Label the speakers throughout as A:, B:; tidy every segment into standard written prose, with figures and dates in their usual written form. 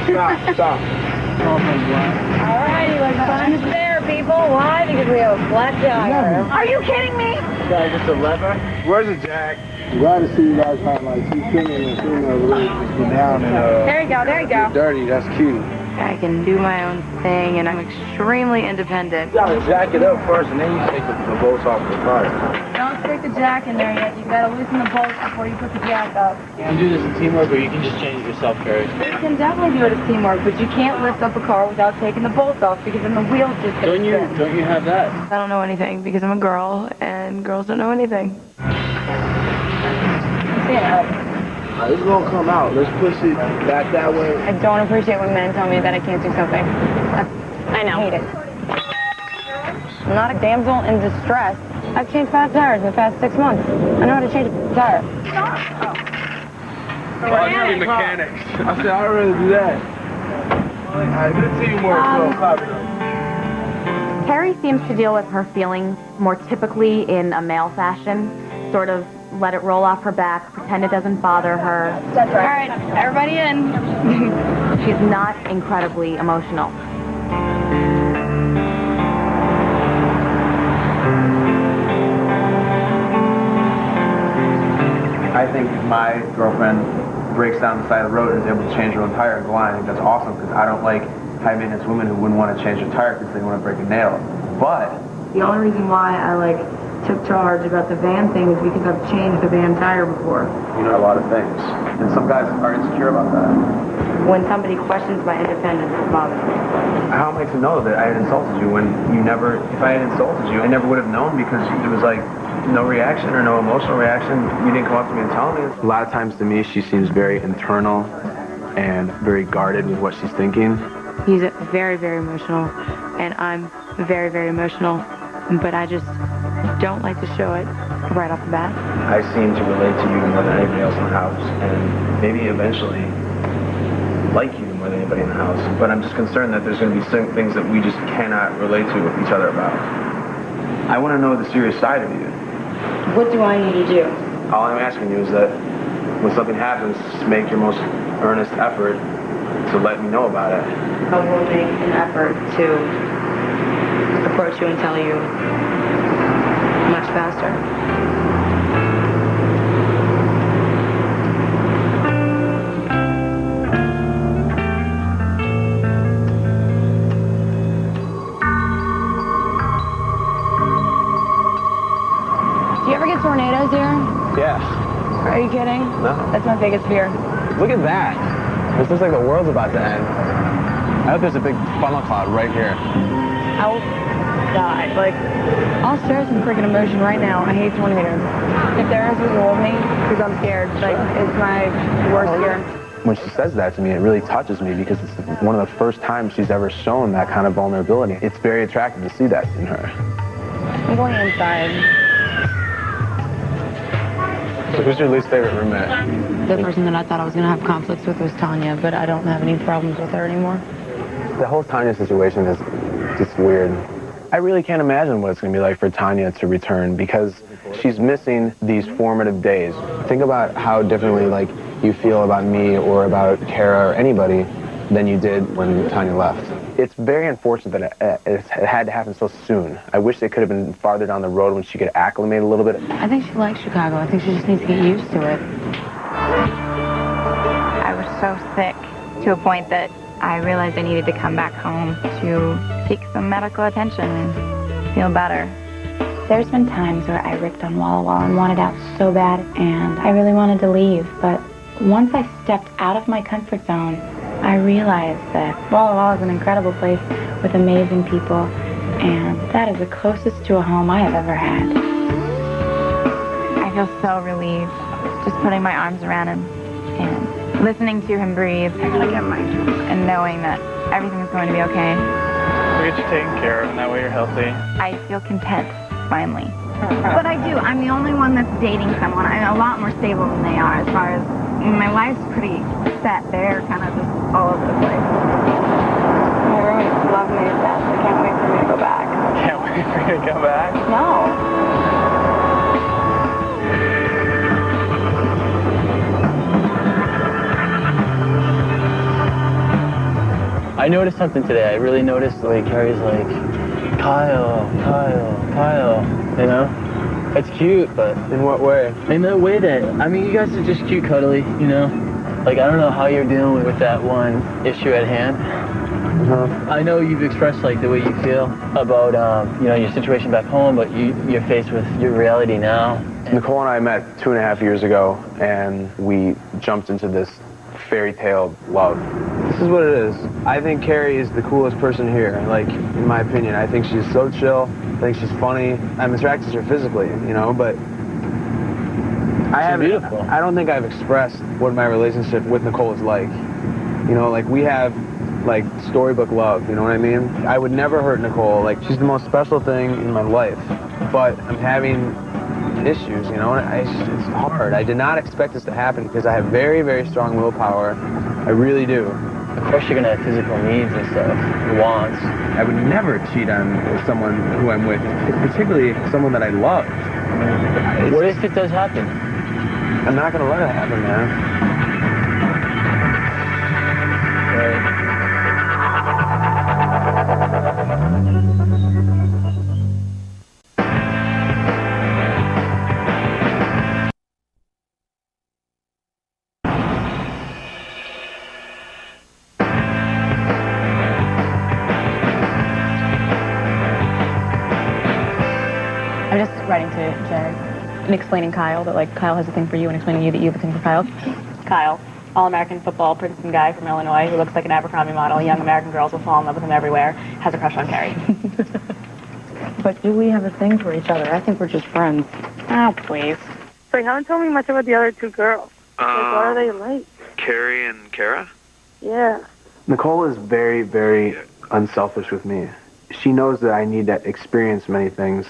A: Stop.
B: Alrighty, let's find us there, people. Why? Because we have a flat tire. Are you kidding me?
A: Guys, just a lever. Where's the jack? I'm glad to see you guys have like two criminals and females really just get down and
B: There you go, there you go.
A: dirty. That's cute.
B: I can do my own thing, and I'm extremely independent.
A: You gotta jack it up first, and then you take the bolts off the car.
B: Don't stick the jack in there yet. You gotta loosen the bolts before you put the jack up.
C: You can do this in teamwork, or you can just change it yourself, Carrie.
B: You can definitely do it as teamwork, but you can't lift up a car without taking the bolts off, because then the wheels just get
C: Don't you have that?
B: I don't know anything, because I'm a girl, and girls don't know anything.
A: This is gonna come out. Let's push it back that way.
B: I don't appreciate when men tell me that I can't do something. I know. Hate it. I'm not a damsel in distress. I've changed 5 tires in the past 6 months. I know how to change a tire.
A: You're mechanics. I said, I'd rather do that. Alright, good teamwork.
D: Carrie seems to deal with her feelings more typically in a male fashion, sort of let it roll off her back, pretend it doesn't bother her.
B: That's right. All right, everybody in.
D: She's not incredibly emotional.
E: I think if my girlfriend breaks down the side of the road and is able to change her own tire and go on, I think that's awesome, because I don't like high-maintenance women who wouldn't want to change their tire because they want to break a nail. But
B: The only reason why I took charge about the van thing is because I've changed the van tire before.
E: you know a lot of things, and some guys are insecure about that.
B: When somebody questions my independence, it bothers me.
E: How am I to know that I had insulted you when you never, if I had insulted you, I never would have known, because there was like no reaction or no emotional reaction. You didn't come up to me and tell me.
F: A lot of times to me, she seems very internal and very guarded with what she's thinking.
B: He's very, very emotional, and I'm very, very emotional, but I just don't like to show it right off the bat.
E: I seem to relate to you more than anybody else in the house, and maybe eventually like you more than anybody in the house. But I'm just concerned that there's going to be certain things that we just cannot relate to with each other about. I want to know the serious side of you.
B: What do I need to do?
E: All I'm asking you is that when something happens, make your most earnest effort to let me know about it.
B: I will make an effort to approach you and tell you much faster. Do you ever get tornadoes here?
C: Yeah.
B: Are you kidding?
C: No.
B: That's my biggest fear.
C: Look at that. This looks like the world's about to end. I hope there's a big funnel cloud right here.
B: I'll die. I'll share some freaking emotion right now. I hate tornadoes. If there is, will hold me, because I'm scared. It's my worst fear.
F: When she says that to me, it really touches me, because it's one of the first times she's ever shown that kind of vulnerability. It's very attractive to see that in her.
B: I'm going inside.
C: So who's your least favorite roommate?
B: The person that I thought I was going to have conflicts with was Tanya, but I don't have any problems with her anymore.
F: The whole Tanya situation is just weird. I really can't imagine what it's going to be like for Tanya to return, because she's missing these formative days. Think about how differently you feel about me or about Kara or anybody than you did when Tanya left. It's very unfortunate that it had to happen so soon. I wish it could have been farther down the road when she could acclimate a little bit.
B: I think she likes Chicago. I think she just needs to get used to it.
G: I was so sick to a point that I realized I needed to come back home to seek some medical attention and feel better.
H: There's been times where I ripped on Walla Walla and wanted out so bad, and I really wanted to leave, but once I stepped out of my comfort zone, I realized that Walla Walla is an incredible place with amazing people, and that is the closest to a home I have ever had.
G: I feel so relieved just putting my arms around him and listening to him breathe and knowing that everything's going to be okay.
C: We'll get you taken care of, and that way you're healthy.
G: I feel content, finally. But I do. I'm the only one that's dating someone. I'm a lot more stable than they are as far as my life's pretty set. They're kind of just all over the place.
B: My roommates love me to death. I can't wait for me to go back.
C: Can't wait for you to come back.
B: No.
C: I noticed something today. I really noticed, like, Carrie's like, Kyle, you know? It's cute, but...
F: In what way?
C: In the way that, I mean, you guys are just cute, cuddly, you know? Like, I don't know how you're dealing with that one issue at hand. I know you've expressed, like, the way you feel about, you know, your situation back home, but you're faced with your reality now.
F: Nicole and I met 2.5 years ago, and we jumped into this fairy tale love. This is what it is. I think Carrie is the coolest person here, like, in my opinion. I think she's so chill. I think she's funny. I'm attracted to her physically, you know, but
C: beautiful.
F: I don't think I've expressed what my relationship with Nicole is like. You know, like, we have, like, storybook love, you know what I mean? I would never hurt Nicole. Like, she's the most special thing in my life, but I'm having issues, you know, and it's hard. I did not expect this to happen because I have very, very strong willpower. I really do.
C: Of course you're gonna have physical needs and stuff, wants.
F: I would never cheat on someone who I'm with, particularly someone that I love.
C: What if it does happen?
F: I'm not gonna let it happen, man.
B: I'm just writing to Jared and explaining Kyle that, like, Kyle has a thing for you and explaining to you that you have a thing for Kyle. Kyle, all-American football Princeton guy from Illinois who looks like an Abercrombie model. Young American girls will fall in love with him everywhere. Has a crush on Carrie.
H: But do we have a thing for each other? I think we're just friends.
B: Oh, please.
I: So you haven't told me much about the other two girls. Like, what are they like?
E: Carrie and Kara?
I: Yeah.
F: Nicole is very, very unselfish with me. She knows that I need to experience many things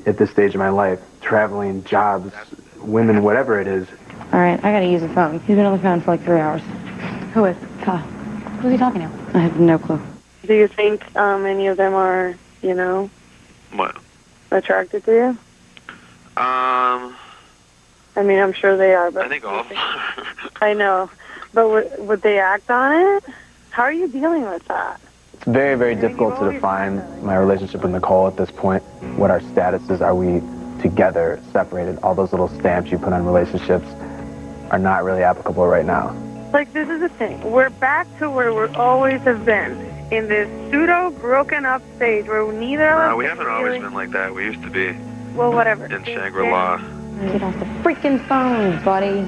F: at this stage of my life. Traveling, jobs, women, whatever it is.
H: All right, I gotta use the phone. He's been on the phone for like 3 hours. Who is? Kyle.
B: Who's he talking to?
H: I have no clue.
I: Do you think any of them are, you know,
E: What?
I: attracted to you? I mean, I'm sure they are, but...
E: I think all of them are.
I: I know. But would they act on it? How are you dealing with that?
F: It's very, very difficult to define my relationship with Nicole at this point. What our status is. Are we together, separated? All those little stamps you put on relationships are not really applicable right now.
I: Like, this is the thing. We're back to where we always have been. In this pseudo broken up stage where neither of us...
E: We haven't always been like that. We used to be
I: Well, whatever.
E: in Shangri-La.
H: Get off the freaking phone, buddy.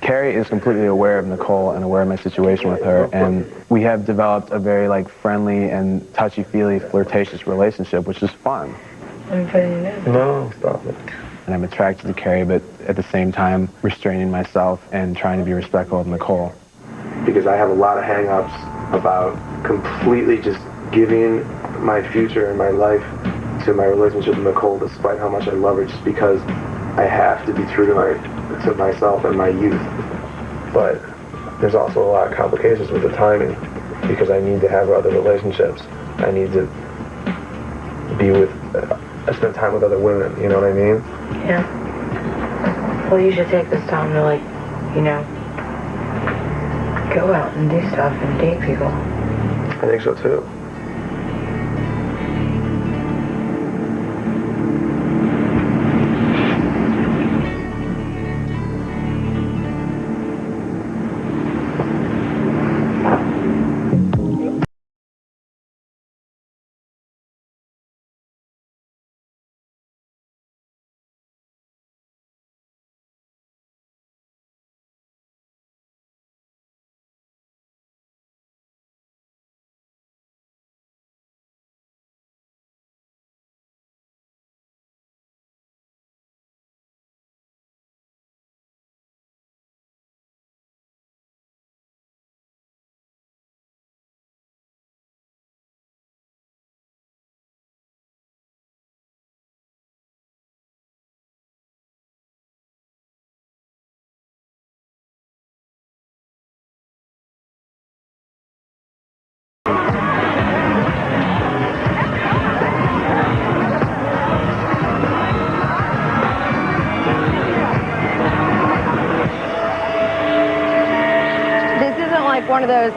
F: Carrie is completely aware of Nicole and aware of my situation with her, and we have developed a very, like, friendly and touchy-feely, flirtatious relationship, which is fun.
E: No, stop it.
F: And I'm attracted to Carrie, but at the same time, restraining myself and trying to be respectful of Nicole. Because I have a lot of hang-ups about completely just giving my future and my life to my relationship with Nicole, despite how much I love her, just because I have to be true to myself and my youth. But there's also a lot of complications with the timing, because I need to have other relationships. I need to be with, spend time with other women, you know what I mean?
H: Yeah. Well, you should take this time to, like, you know, go out and do stuff and date people.
F: I think so too.
J: one of those,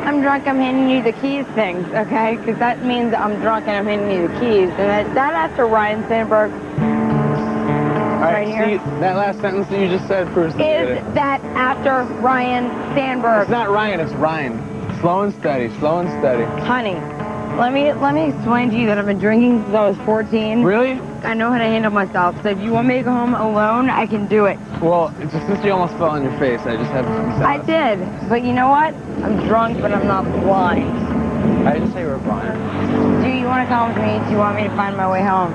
J: I'm drunk, I'm handing you the keys things, okay? Because that means I'm drunk and I'm handing you the keys. And that after Ryan Sandberg, right here.
F: See, that last sentence that you just said proves
J: Is that after Ryan Sandberg?
F: It's not Ryan, it's Ryan. Slow and steady, slow and steady.
J: Honey, let me explain to you that I've been drinking since I was 14.
F: Really?
J: I know how to handle myself. So if you want me to go home alone, I can do it.
F: Well, just since you almost fell on your face, I just have to be
J: I did. But you know what? I'm drunk, but I'm not blind.
F: I didn't say you were blind.
J: Do you want to come with me? Do you want me to find my way home?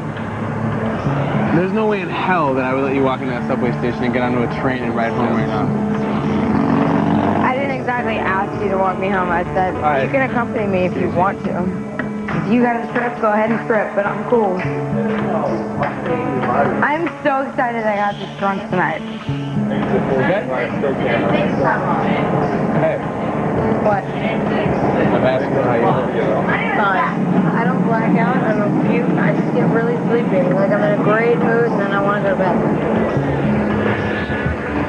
F: There's no way in hell that I would let you walk into that subway station and get onto a train and ride home right now.
J: I didn't exactly ask you to walk me home. I said, you can accompany me if you want to. If you got a trip, go ahead and trip, but I'm cool. I'm so excited I got this drunk tonight.
F: Okay? Hey.
J: What?
F: I'm asking how you feel.
J: Fine. I don't black out, I don't puke, I just get really sleepy. Like I'm in a great mood and then I want to go to bed.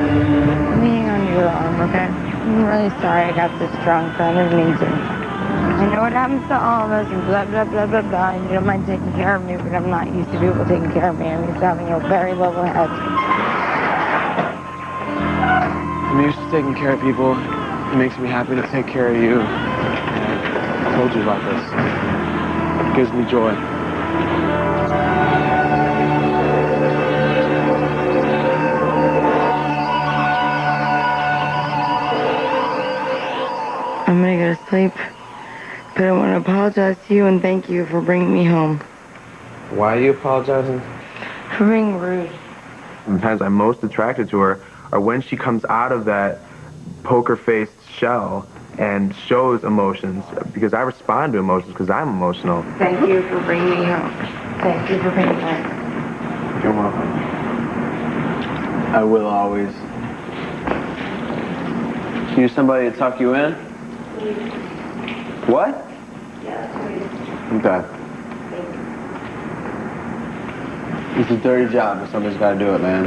J: I'm leaning on your arm, okay? I'm really sorry I got this drunk, but I didn't mean to. I know what happens to all of us and blah, blah, blah, blah, blah, and you don't mind taking care of me, but I'm not used to people taking care of me. I'm used to having a very level head.
F: I'm used to taking care of people. It makes me happy to take care of you. And I told you about this. It gives me joy.
J: I'm gonna go to sleep, but I want to apologize to you and thank you for bringing me home.
E: Why are you apologizing?
J: For being rude.
E: The times I'm most attracted to her are when she comes out of that poker-faced shell and shows emotions, because I respond to emotions because I'm emotional.
J: Thank you for bringing me home. Thank you for being there.
F: You're welcome. I will always. You need somebody to tuck you in? What? Okay. It's a dirty job, but somebody's got to do it, man.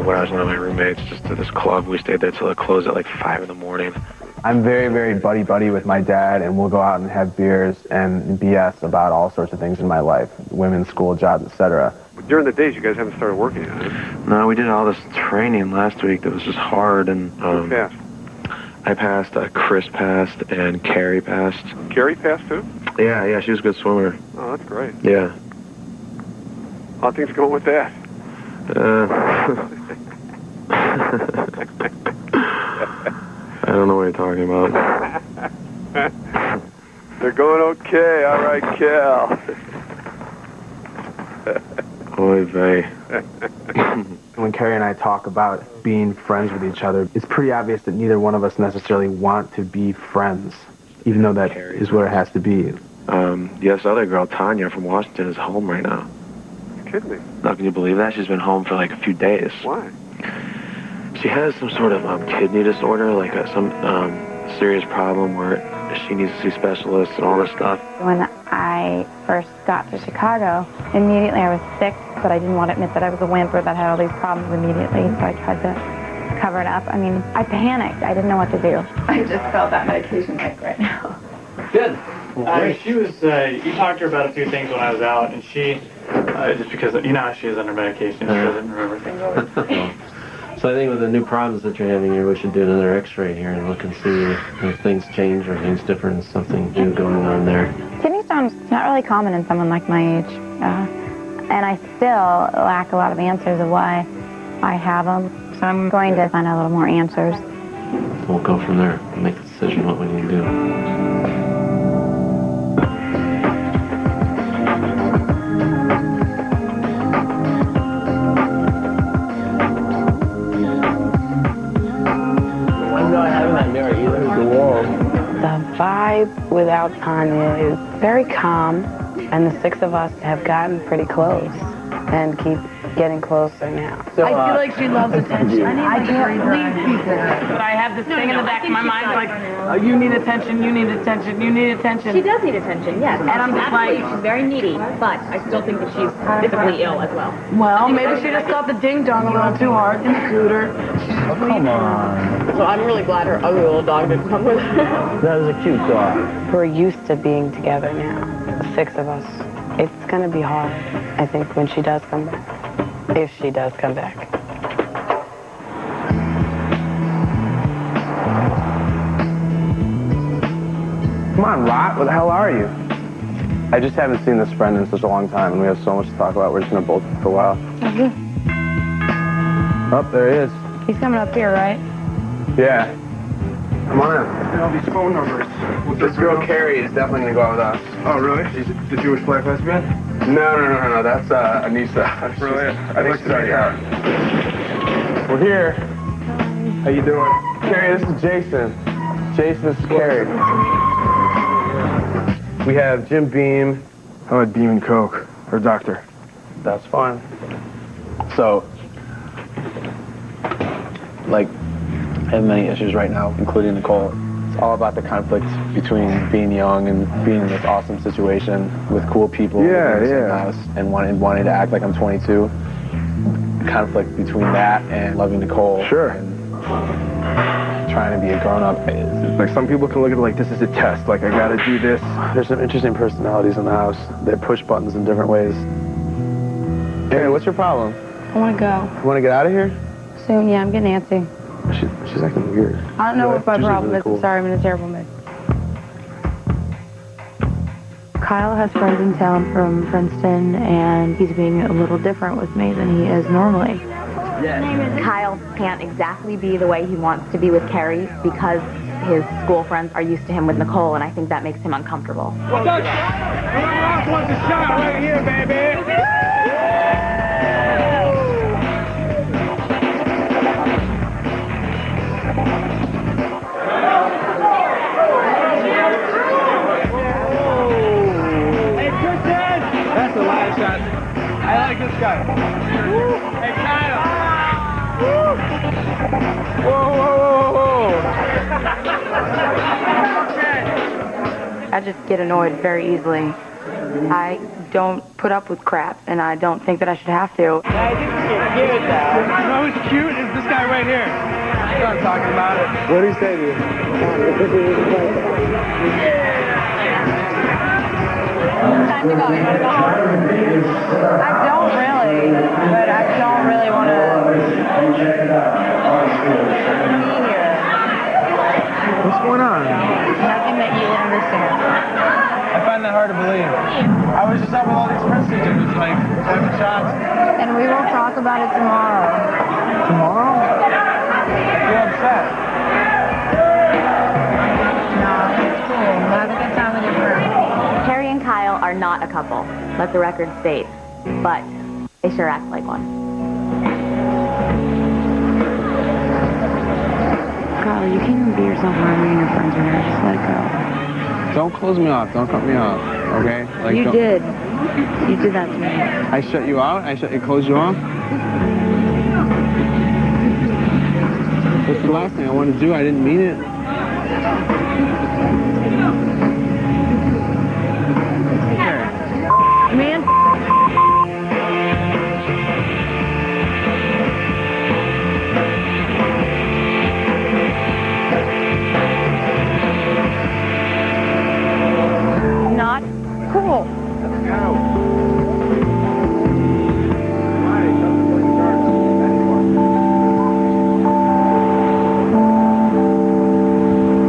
E: When I was one of my roommates, just to this club, we stayed there till it closed at like 5 in the morning.
F: I'm very, very buddy-buddy with my dad, and we'll go out and have beers and BS about all sorts of things in my life, women's school, jobs, etc.
A: During the days, you guys haven't started working yet, huh?
E: No, we did all this training last week that was just hard, and
A: Who passed?
E: I passed, Chris passed, and Carrie passed.
A: Carrie passed too?
E: Yeah, she was a good swimmer.
A: Oh, that's great.
E: Yeah.
A: How are things going with that?
E: I don't know what you're talking about.
A: They're going okay. All right, Cal.
E: Oy vey.
F: When Carrie and I talk about being friends with each other, it's pretty obvious that neither one of us necessarily want to be friends, even though that is what it has to be.
E: Yes, other girl, Tanya from Washington, is home right now.
A: You kidding me?
E: Now, can you believe that? She's been home for like a few days.
A: Why?
E: She has some sort of kidney disorder, like some serious problem where she needs to see specialists and all this stuff.
H: When I first got to Chicago, immediately I was sick, but I didn't want to admit that I was a wimp or that I had all these problems immediately, so I tried to cover it up. I mean, I panicked. I didn't know what to do. I just felt that medication like right now.
C: Good. She was, you talked to her about a few things when I was out, and she, just because, you know how she is under medication, she doesn't remember things always.
K: So I think with the new problems that you're having here, we should do another x-ray here and look and see if things change or things different, something new going on there.
H: Kidney stones, it's not really common in someone like my age. And I still lack a lot of answers of why I have them. So I'm going to find out a little more answers.
K: We'll go from there and make the decision what we need to do.
C: I'm not having that mirror either. The wall.
L: landscape without Tanya is very calm, and the six of us have gotten pretty close and keep getting closer now.
M: So, I feel like she loves attention. I can't believe she's there.
L: But I have this thing in the back of my mind like, oh, you need attention, you need attention, you need attention.
B: She does need attention, yes.
L: And I'm just like,
B: she's very needy, but I still think that she's physically ill as well.
L: well, maybe she just got the ding-dong a little too hard in the cooter.
C: Oh, come on.
B: So I'm really glad her ugly little dog didn't come with her.
C: That was a cute dog.
L: We're used to being together now, the six of us. It's gonna be hard, I think, when she does come back. If she does come back.
F: Come on, Rot, where the hell are you? I just haven't seen this friend in such a long time, and we have so much to talk about. We're just gonna bolt for a while.
J: Okay.
F: Oh, there he is.
J: He's coming up here, right?
F: Yeah. Come on in.
A: And all these phone numbers.
F: This girl, Carrie, is definitely gonna go out with us.
A: Oh, really? She's the Jewish black lesbian?
F: No. That's Anissa.
A: Really?
F: I think she's already out. We're here. How you doing? Carrie, this is Jason. Jason, this is Carrie. We have Jim Beam.
A: How about Beam and Coke? Or Doctor?
F: That's fine. So, like, I have many issues right now, including Nicole. It's all about the conflict between being young and being in this awesome situation with cool people in the same house and wanting to act like I'm 22. The conflict between that and loving Nicole.
A: Sure.
F: And trying to be a grown-up.
A: Like, some people can look at it like this is a test. Like, I gotta do this.
F: There's some interesting personalities in the house. They push buttons in different ways. Carrie, what's your problem?
J: I want to go.
F: You want to get out of here?
J: Soon, yeah, I'm getting antsy.
F: She's acting weird.
J: I don't know what my problem
F: really
J: is.
F: cool.
J: I'm sorry, I'm in a terrible mood. Kyle has friends in town from Princeton, and he's being a little different with me than he is normally.
D: Kyle can't exactly be the way he wants to be with Carrie because his school friends are used to him with Nicole, and I think that makes him uncomfortable.
A: Whoever else wants a shot right here, baby? That's a live shot. I like this guy. Hey, Kyle. Whoa.
J: I just get annoyed very easily. I don't put up with crap, and I don't think that I should have to.
A: I think you can give it that. You know who's cute is this guy right here. You know what I'm talking about it. What did he say to you?
J: Time to go. You want to go home? I don't really, but I don't really want to be here.
A: What's going on?
J: Nothing that you understand.
A: I find that hard to believe. I was just out with all these Princeton dudes, like, having shots.
J: And we will talk about it tomorrow.
A: Tomorrow? You're upset.
J: No, it's cool. Have a good time with your friends.
D: Carrie and Kyle are not a couple, let the record state, but they sure act like one.
H: Kyle, you can't even be yourself when your friends are here. Just let it go.
F: Don't close me off. Don't cut me off. Okay? Like,
J: You did. You did that to me.
F: I shut you out? I closed you off? That's the last thing I wanted to do. I didn't mean it.